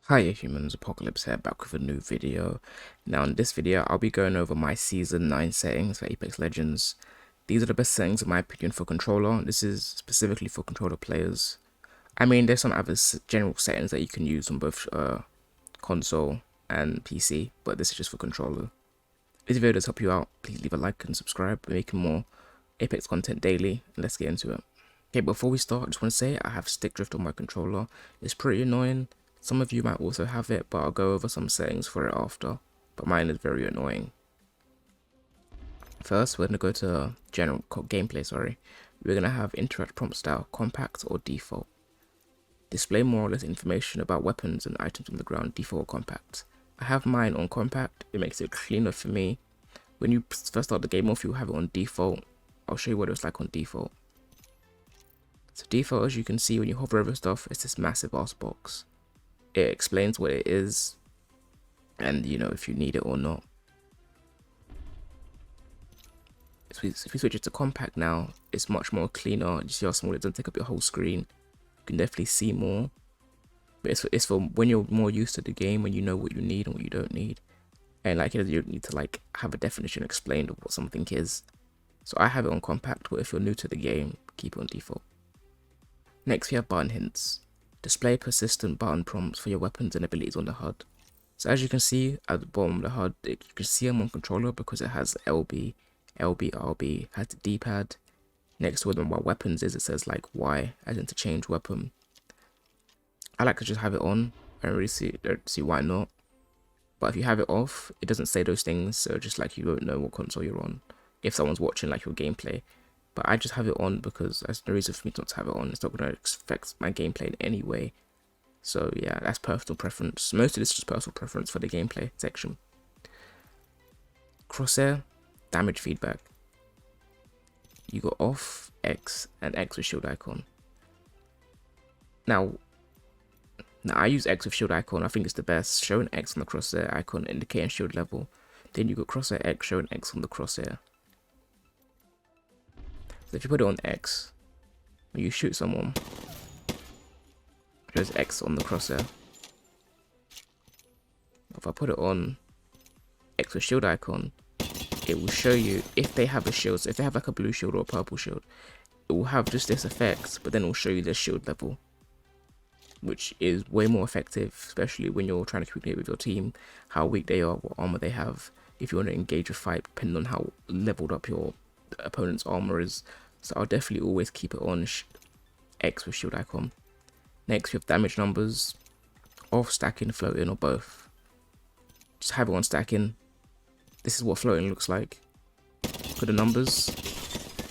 Hiya humans, Apocalypse here, back with a new video. Now in this video, I'll be going over my Season 9 settings for Apex Legends. These are the best settings in my opinion for controller. This is specifically for controller players. I mean, there's some other general settings that you can use on both console and PC, but this is just for controller. If this video does help you out, please leave a like and subscribe. We're making more Apex content daily, and let's get into it. Okay, before we start, I just want to say I have stick drift on my controller. It's pretty annoying. Some of you might also have it, but I'll go over some settings for it after. But mine is very annoying. First, we're going to go to general gameplay, We're going to have interact prompt style, compact or default. Display more or less information about weapons and items on the ground, default or compact. I have mine on compact, it makes it cleaner for me. When you first start the game off, you'll have it on default. I'll show you what it's like on default. So default, as you can see when you hover over stuff, it's this massive ass box. It explains what it is and if you need it or not. If we switch it to compact now, it's much more cleaner. You see how small it doesn't take up your whole screen. You can definitely see more, but it's for when you're more used to the game, when you know what you need and what you don't need, and you need to have a definition explained of what something is. So I have it on compact, but if you're new to the game, keep it on default. Next we have button hints. Display persistent button prompts for your weapons and abilities on the HUD. So as you can see at the bottom of the HUD, you can see them on controller because it has LB, LB, RB, has the D-pad. Next to where my weapons is, it says Y, as in to change weapon. I like to just have it on. I don't really don't see why not. But if you have it off, it doesn't say those things, so just you won't know what console you're on if someone's watching your gameplay. But I just have it on because there's no reason for me not to have it on. It's not going to affect my gameplay in any way. So yeah, that's personal preference. Most of this is just personal preference for the gameplay section. Crosshair, damage feedback. You got off, X, and X with shield icon. Now I use X with shield icon. I think it's the best. Showing X on the crosshair icon indicating shield level. Then you got crosshair X showing X on the crosshair. So if you put it on X, when you shoot someone, there's X on the crosshair. If I put it on X with shield icon, it will show you if they have a shield. So if they have a blue shield or a purple shield, it will have just this effect, but then it will show you their shield level, which is way more effective, especially when you're trying to communicate with your team, how weak they are, what armor they have, if you want to engage a fight, depending on how leveled up your opponent's armor is. So I'll definitely always keep it on X with shield icon. Next we have damage numbers, off, stacking, floating, or both. Just have it on stacking. This is what floating looks like. Look at the numbers.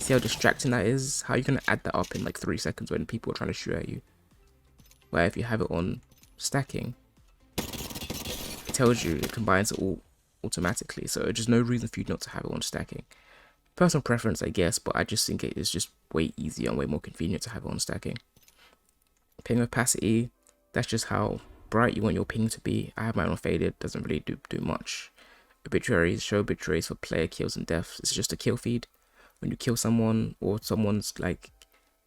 See how distracting that is? How are you going to add that up in 3 seconds when people are trying to shoot at you? Where if you have it on stacking, it tells you, it combines it all automatically. So there's just no reason for you not to have it on stacking. Personal preference, I guess, but I just think it is just way easier and way more convenient to have it on stacking. Ping opacity, that's just how bright you want your ping to be. I have mine on faded, doesn't really do much. Obituaries, show obituaries for player kills and deaths. It's just a kill feed. When you kill someone or someone's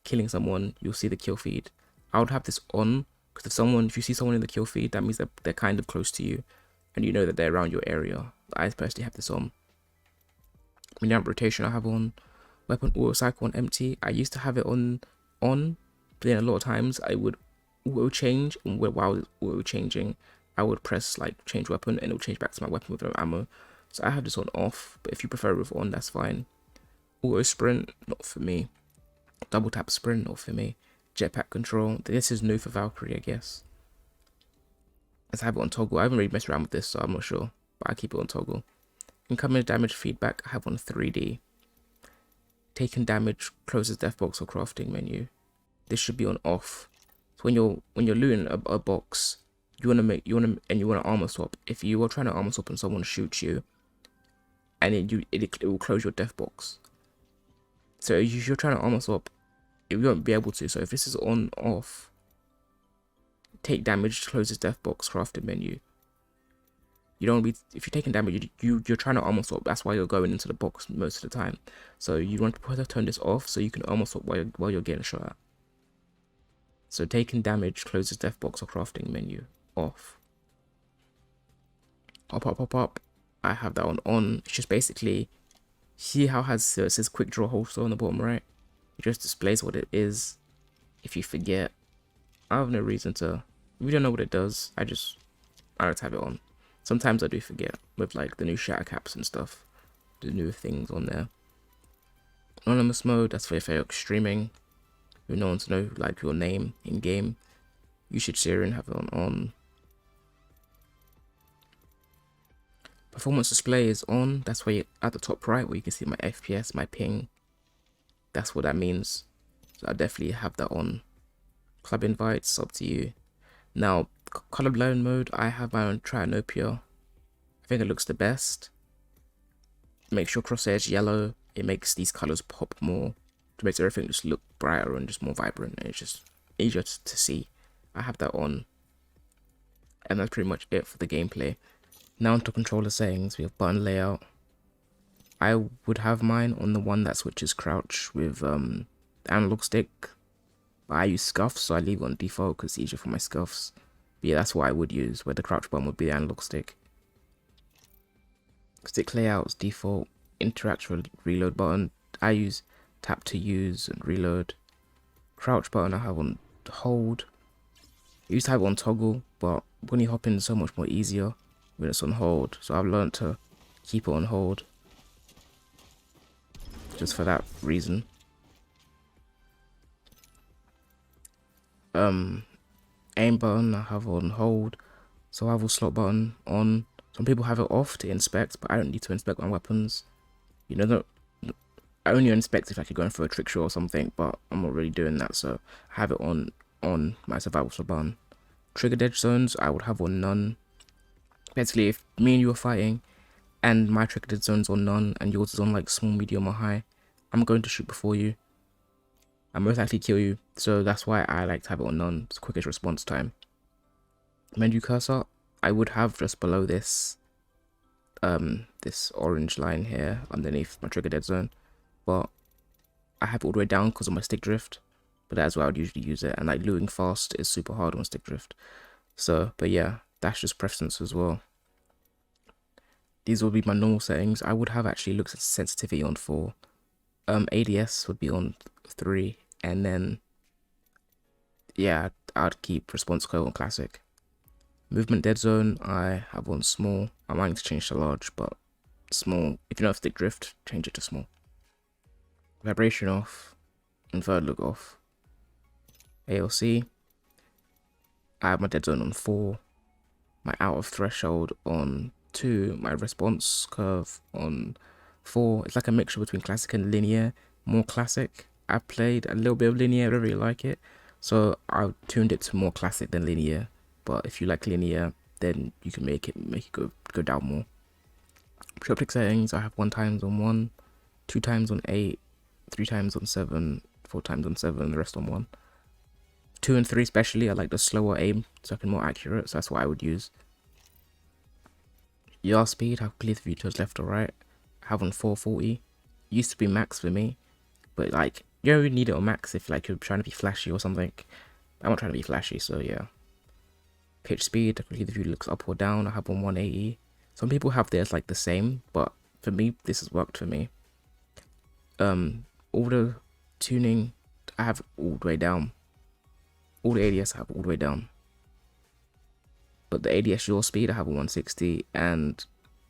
killing someone, you'll see the kill feed. I would have this on because if you see someone in the kill feed, that means that they're kind of close to you and you know that they're around your area. I personally have this on. Miniamp rotation I have on. Weapon auto cycle on empty. I used to have it on, but then a lot of times I would auto change, and while auto changing, I would press change weapon and it will change back to my weapon with no ammo. So I have this on off, but if you prefer it with on, that's fine. Auto sprint, not for me. Double tap sprint, not for me. Jetpack control, this is new for Valkyrie, I guess. Let's have it on toggle. I haven't really messed around with this, so I'm not sure, but I keep it on toggle. Incoming damage feedback, I have on 3D. Taking damage closes death box or crafting menu. This should be on off. So when you're looting a box, you want to armor swap. If you are trying to armor swap and someone shoots you, and it will close your death box. So if you're trying to armor swap, you won't be able to. So if this is on off, take damage closes death box crafting menu. You don't be, if you're taking damage, you're trying to armor swap. That's why you're going into the box most of the time. So you want to turn this off so you can armor swap while you're getting shot at. So taking damage closes death box or crafting menu. off. Pop. I have that on. It's just basically, see how it says quick draw holster on the bottom right? It just displays what it is. If you forget, I have no reason to. If you don't know what it does, I don't have it on. Sometimes I do forget with like the new shatter caps and stuff, the new things on there. Anonymous mode, that's for if you're streaming, you no one to know like your name in game. You should share and have it on. Performance display is on. That's where at the top right where you can see my FPS, my ping. That's what that means. So I definitely have that on. Club invites, up to you. Now, colorblind mode, I have my own trianopia. I think it looks the best. Makes your crosshairs yellow. It makes these colors pop more. It makes everything just look brighter and just more vibrant. And it's just easier to see. I have that on. And that's pretty much it for the gameplay. Now onto controller settings. We have button layout. I would have mine on the one that switches crouch with the analog stick. But I use scuffs, so I leave it on default because it's easier for my scuffs. But yeah, that's what I would use, where the crouch button would be the analog stick. Stick layout's default. Interact with reload button. I use tap to use and reload. Crouch button I have on hold. I used to have it on toggle, but when you hop in, it's so much more easier when it's on hold. So I've learned to keep it on hold. Just for that reason. Aim button I have on hold. Survival slot button on. Some people have it off to inspect, but I don't need to inspect my weapons. You know, I only inspect if you're going for a trick shot or something, but I'm not really doing that, so I have it on my survival slot button. Trigger dead zones I would have on none. Basically, if me and you are fighting and my trigger dead zone's on none and yours is on like small, medium or high, I'm going to shoot before you. I most likely kill you, so that's why I like to have it on none. It's the quickest response time. Menu cursor I would have just below this this orange line here underneath my trigger dead zone, but I have it all the way down because of my stick drift. But that's why I would usually use it, and like looting fast is super hard on stick drift. So, but yeah, that's just preference as well. These will be my normal settings. I would have actually looked at sensitivity on 4. ADS would be on 3, and then yeah, I'd keep response code on classic. Movement dead zone I have on small. I might need to change to large, but small. If you don't have stick drift, change it to small. Vibration off. Inverted look off. ALC. I have my dead zone on 4. My out of threshold on 2. My response curve on 4. It's like a mixture between classic and linear. More classic. I played a little bit of linear. I don't really like it, so I tuned it to more classic than linear. But if you like linear, then you can make it go down more. Triplet settings I have 1 times on 1, 2 times on 8, 3 times on 7, 4 times on 7, the rest on 1. 2 and 3 especially, I like the slower aim so I can more accurate, so that's what I would use. Yard speed, I have clear view towards left or right. I have on 440. Used to be max for me, but like you don't really need it on max if like you're trying to be flashy or something. I'm not trying to be flashy, so yeah. Pitch speed, I can see the view looks up or down. I have on 180. Some people have theirs like the same, but for me, this has worked for me. Auto tuning, I have all the way down. All the ADS I have all the way down. But the ADS yaw speed I have on 160, and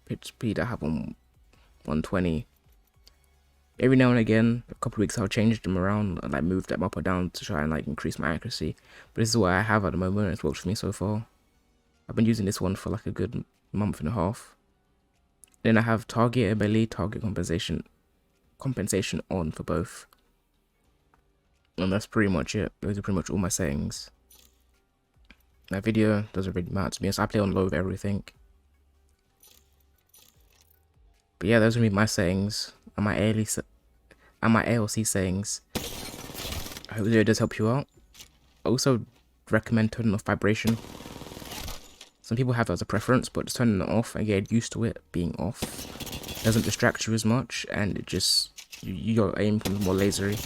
pitch speed I have on 120. Every now and again, a couple of weeks I'll change them around and like move them up or down to try and like increase my accuracy. But this is what I have at the moment. It's worked for me so far. I've been using this one for like a good month and a half. Then I have target and melee target compensation on for both. And that's pretty much it. Those are pretty much all my settings. That video doesn't really matter to me, so I play on low of everything. But yeah, those are my settings and my ALC settings. I hope the video does help you out. I also recommend turning off vibration. Some people have it as a preference, but just turning it off and get used to it being off doesn't distract you as much, and it just your aim becomes more lasery.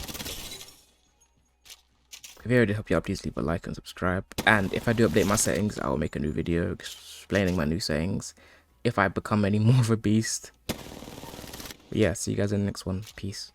If you already help you out, please leave a like and subscribe. And if I do update my settings, I will make a new video explaining my new settings if I become any more of a beast. But yeah, see you guys in the next one. Peace.